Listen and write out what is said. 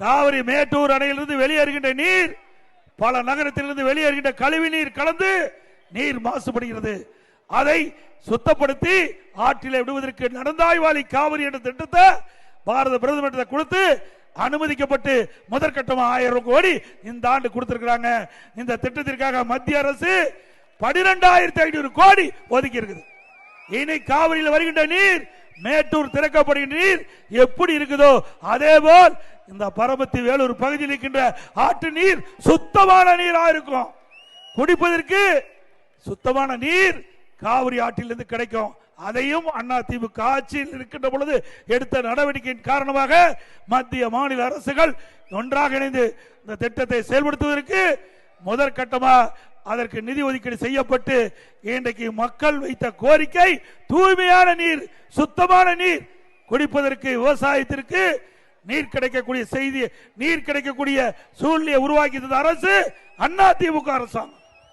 காவிரி மேட்டூர் அணையிலிருந்து வெளியேறுகின்ற நீர் பல நகரத்திலிருந்து வெளியேறுகின்ற கழிவு நீர் கலந்து நீர் மாசுபடுகிறது. அதை சுத்தப்படுத்தி ஆற்றிலே விடுவதற்கு நடந்தாய்வாளி காவிரி என்ற திட்டத்தை பாரத பிரதமர் கொடுத்து அனுமதிக்கப்பட்டு முதற்கட்டமாக 1000 கோடி இந்த ஆண்டு கொடுத்திருக்கிறாங்க. இந்த திட்டத்திற்காக மத்திய அரசு 12,500 கோடி ஒதுக்கி இருக்குது. இனி காவிரியில் வருகின்ற நீர், மேட்டூர் திறக்கப்படுகின்ற நீர் எப்படி இருக்குதோ அதே போல் இந்த பரமத்தி வேலூர் பகுதியில் இருக்கின்ற ஆற்று நீர் சுத்தமான நீராக இருக்கும். குடிப்பதற்கு சுத்தமான நீர் காவிரி ஆற்றிலிருந்து கிடைக்கும். அதையும் அதிமுக ஆட்சியில் இருக்கின்ற பொழுது எடுத்த நடவடிக்கையின் காரணமாக மத்திய மாநில அரசுகள் ஒன்றாக இணைந்து இந்த திட்டத்தை செயல்படுத்துவதற்கு முதற்கட்டமாக அதற்கு நிதி ஒதுக்கீடு செய்யப்பட்டு இன்றைக்கு மக்கள் வைத்த கோரிக்கை தூய்மையான நீர், சுத்தமான நீர், குடிப்பதற்கு விவசாயத்திற்கு நீர் கிடைக்கக்கூடிய செய்தி, நீர் கிடைக்கக்கூடிய சூழ்நிலையை உருவாக்கி அரசு அதிமுக அரசாங்கம்.